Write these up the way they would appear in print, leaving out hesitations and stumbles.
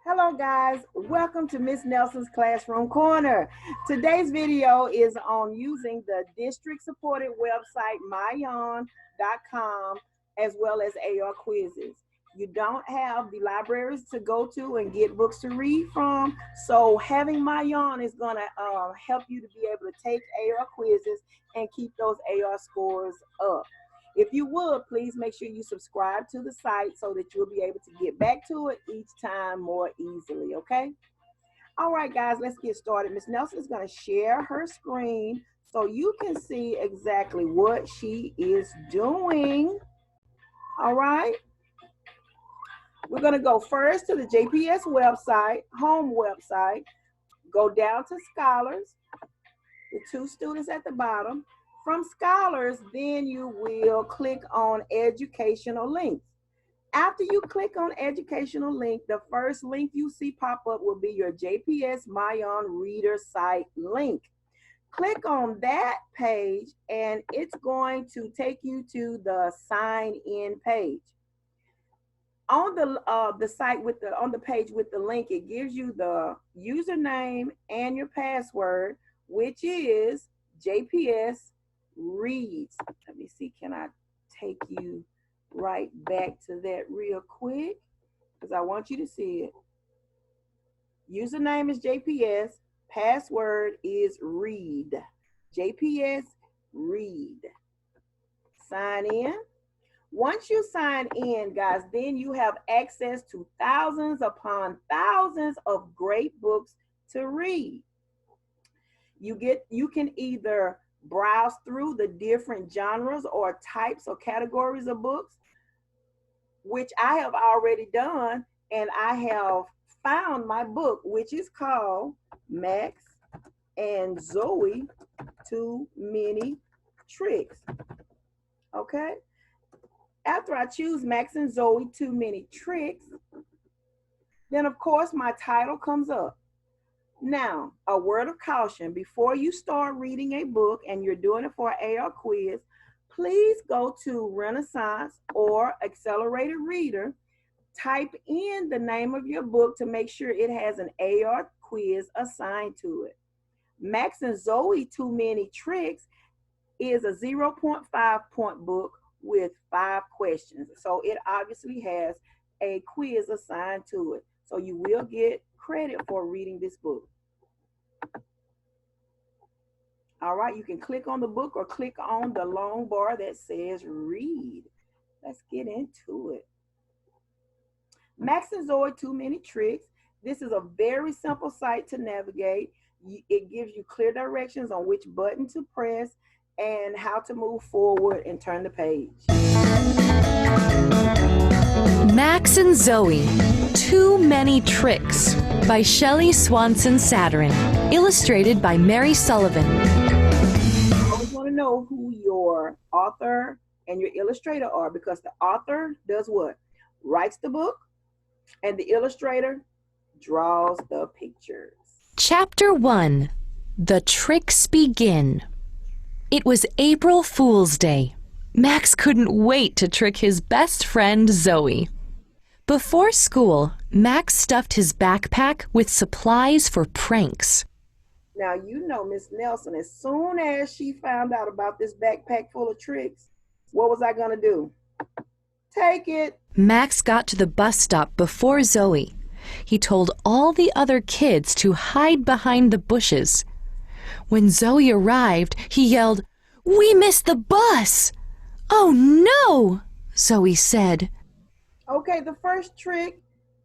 Hello guys, welcome to Miss Nelson's Classroom Corner. Today's video is on using the district supported website myon.com as well as AR quizzes. You don't have the libraries to go to and get books to read from, so having Myon is going to help you to be able to take AR quizzes and keep those AR scores up. If you would, please make sure you subscribe to the site so that you'll be able to get back to it each time more easily, okay? All right, guys, let's get started. Miss Nelson is going to share her screen so you can see exactly what she is doing. All right? We're going to go first to the JPS website, home website, go down to Scholars, the two students at the bottom. From Scholars, then you will click on Educational Links. After you click on Educational Link, the first link you see pop up will be your JPS Myon Reader site link. Click on that page and it's going to take you to the sign in page. On the site on the page with the link, it gives you the username and your password, which is JPS Reads. Let me see, can I take you right back to that real quick? Because I want you to see it. Username is JPS, password is read. JPS Read. Sign in. Once you sign in, guys, then you have access to thousands upon thousands of great books to read. You can either browse through the different genres or types or categories of books, which I have already done, and I have found my book, which is called Max and Zoe, Too Many Tricks. Okay? After I choose Max and Zoe, Too Many Tricks, then of course my title comes up. Now, a word of caution, before you start reading a book and you're doing it for an AR quiz, please go to Renaissance or Accelerated Reader, type in the name of your book to make sure it has an AR quiz assigned to it. Max and Zoe, Too Many Tricks is a 0.5 point book with 5 questions. So it obviously has a quiz assigned to it. So you will get credit for reading this book. All right, you can click on the book or click on the long bar that says read. Let's get into it. Max and Zoe, Too Many Tricks. This is a very simple site to navigate. It gives you clear directions on which button to press and how to move forward and turn the page. Max and Zoe, Too Many Tricks by Shelley Swanson Saturn, illustrated by Mary Sullivan. I always want to know who your author and your illustrator are, because the author does what? Writes the book, and the illustrator draws the pictures. Chapter 1. The Tricks Begin. It was April Fool's Day. Max couldn't wait to trick his best friend Zoe. Before school, Max stuffed his backpack with supplies for pranks. Now, you know Miss Nelson, as soon as she found out about this backpack full of tricks, what was I gonna do? Take it. Max got to the bus stop before Zoe. He told all the other kids to hide behind the bushes. When Zoe arrived, he yelled, "We missed the bus!" "Oh no!" Zoe said. Okay, the first trick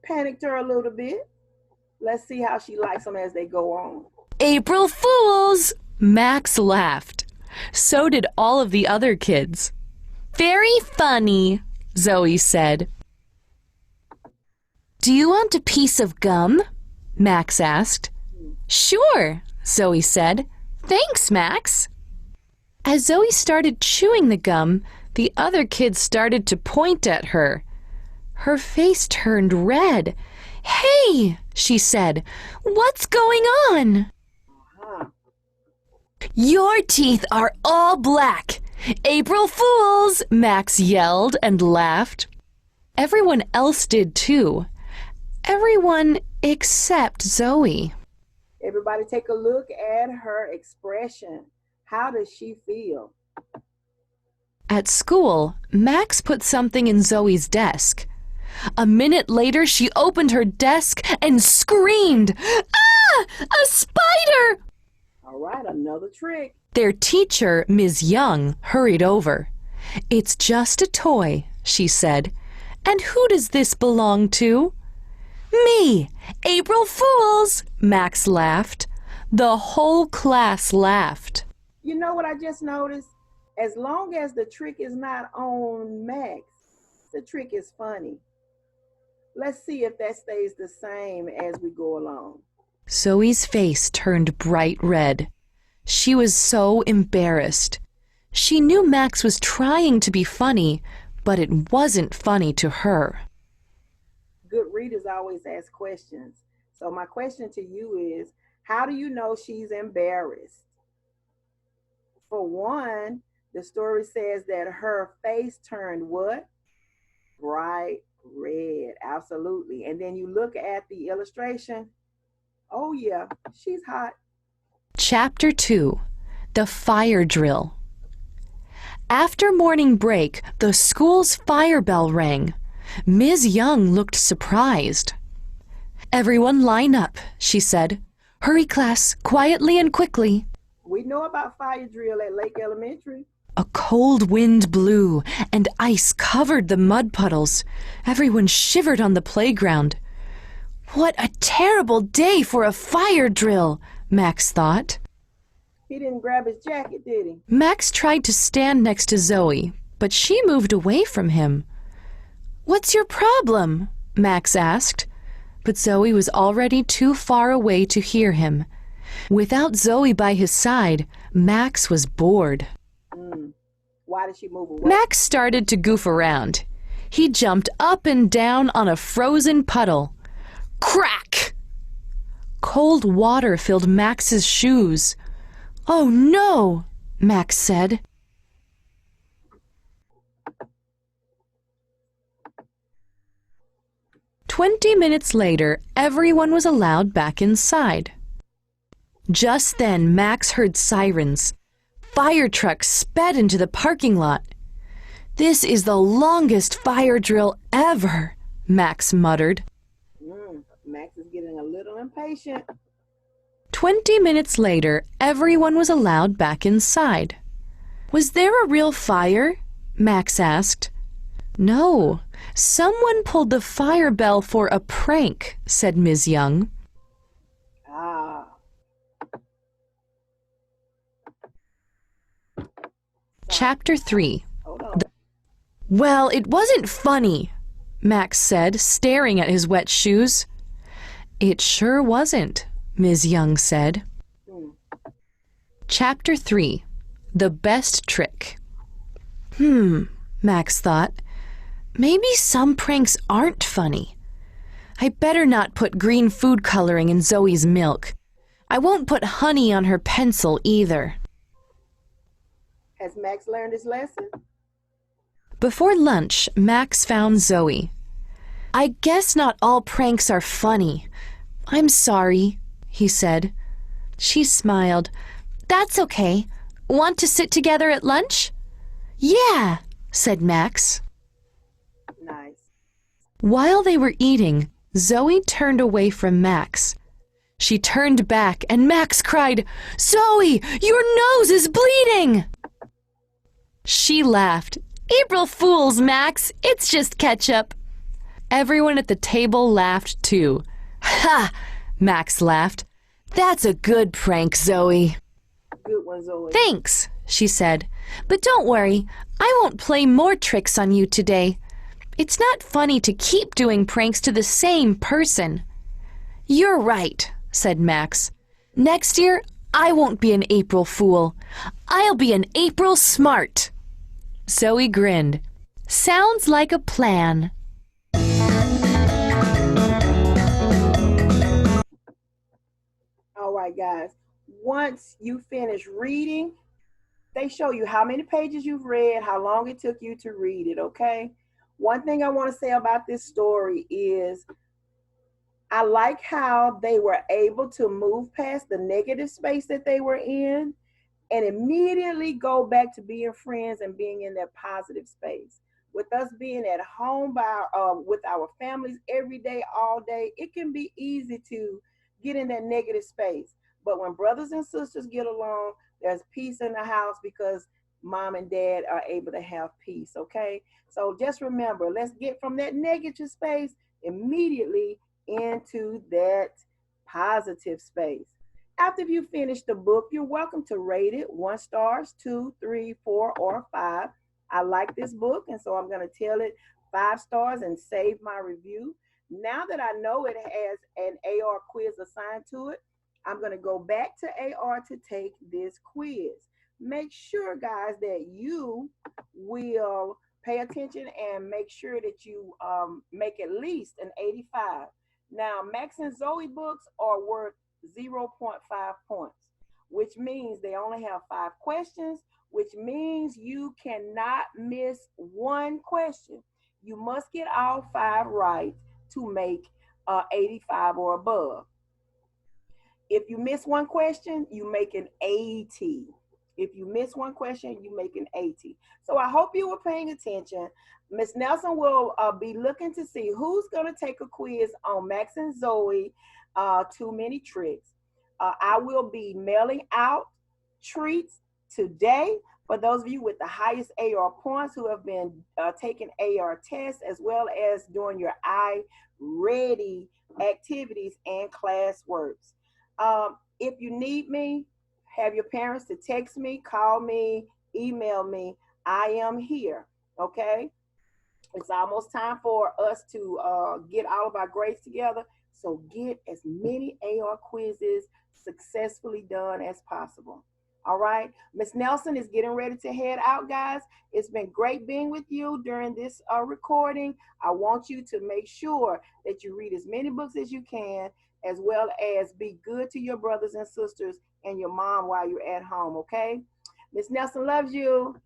panicked her a little bit. Let's see how she likes them as they go on. April Fools! Max laughed. So did all of the other kids. Very funny, Zoe said. Do you want a piece of gum? Max asked. Sure, Zoe said. Thanks, Max. As Zoe started chewing the gum, the other kids started to point at her. Her face turned red. Hey, she said, what's going on? Your teeth are all black. April Fools, Max yelled and laughed. Everyone else did too. everyone except Zoe. Everybody take a look at her expression. How does she feel? At school, Max put something in Zoe's desk. A minute later, she opened her desk and screamed, "Ah! A spider!" All right, another trick. Their teacher, Ms. Young, hurried over. "It's just a toy," she said. "And who does this belong to?" "Me! April Fools!" Max laughed. The whole class laughed. You know what I just noticed? As long as the trick is not on Max, the trick is funny. Let's see if that stays the same as we go along. Zoe's face turned bright red. She was so embarrassed. She knew Max was trying to be funny, but it wasn't funny to her. Good readers always ask questions. So my question to you is, how do you know she's embarrassed? For one, the story says that her face turned what? Bright red, absolutely. And then you look at the illustration. Oh yeah, she's hot. Chapter 2, The Fire Drill. After morning break, the school's fire bell rang. Ms. Young looked surprised. "Everyone line up," she said. "Hurry, class, quietly and quickly." We know about fire drill at Lake Elementary. A cold wind blew, and ice covered the mud puddles. Everyone shivered on the playground. What a terrible day for a fire drill, Max thought. He didn't grab his jacket, did he? Max tried to stand next to Zoe, but she moved away from him. "What's your problem?" Max asked. But Zoe was already too far away to hear him. Without Zoe by his side, Max was bored. Why did she move away? Max started to goof around. He jumped up and down on a frozen puddle. Crack! Cold water filled Max's shoes. "Oh no!" Max said. "20 minutes later, everyone was allowed back inside. Just then, Max heard sirens. Fire trucks sped into the parking lot. "This is the longest fire drill ever," Max muttered. Max is getting a little impatient. 20 minutes later, everyone was allowed back inside. "Was there a real fire?" Max asked. "No, someone pulled the fire bell for a prank," said Ms. Young. Chapter 3. "Well, it wasn't funny," Max said, staring at his wet shoes. "It sure wasn't," Ms. Young said. Chapter 3. The Best Trick. Max thought. Maybe some pranks aren't funny. I better not put green food coloring in Zoe's milk. I won't put honey on her pencil either. Has Max learned his lesson? Before lunch, Max found Zoe. "I guess not all pranks are funny. I'm sorry," he said. She smiled. "That's okay. Want to sit together at lunch?" "Yeah," said Max. Nice. While they were eating, Zoe turned away from Max. She turned back and Max cried, "Zoe, your nose is bleeding!" She laughed. "April Fools, Max. It's just ketchup." Everyone at the table laughed too. "Ha!" Max laughed. "That's a good prank, Zoe." Good one, Zoe. "Thanks," she said. "But don't worry, I won't play more tricks on you today. It's not funny to keep doing pranks to the same person." "You're right," said Max. "Next year, I won't be an April Fool. I'll be an April Smart." Zoe grinned. "Sounds like a plan." All right, guys. Once you finish reading, they show you how many pages you've read, how long it took you to read it, okay? One thing I want to say about this story is I like how they were able to move past the negative space that they were in and immediately go back to being friends and being in that positive space. With us being at home with our families every day, all day, it can be easy to get in that negative space. But when brothers and sisters get along, there's peace in the house because mom and dad are able to have peace. Okay, so just remember, let's get from that negative space immediately into that positive space. After you finish the book, you're welcome to rate it 1 stars, two, three, 4, or 5. I like this book, and so I'm going to tell it 5 stars and save my review. Now that I know it has an AR quiz assigned to it, I'm going to go back to AR to take this quiz. Make sure, guys, that you will pay attention and make sure that you make at least an 85. Now, Max and Zoe books are worth zero point 0.5 points, which means they only have 5 questions, which means you cannot miss one question. You must get all 5 right to make 85 or above. If you miss one question, you make an 80. If you miss one question, you make an 80. So I hope you were paying attention. Miss Nelson will be looking to see who's going to take a quiz on Max and Zoe, Too Many Tricks. I will be mailing out treats today for those of you with the highest AR points who have been taking AR tests as well as doing your ready activities and classworks. If you need me, have your parents to text me, call me, email me. I am here. Okay. It's almost time for us to get all of our grades together. So get as many AR quizzes successfully done as possible. All right. Miss Nelson is getting ready to head out, guys. It's been great being with you during this recording. I want you to make sure that you read as many books as you can, as well as be good to your brothers and sisters and your mom while you're at home. Okay. Miss Nelson loves you.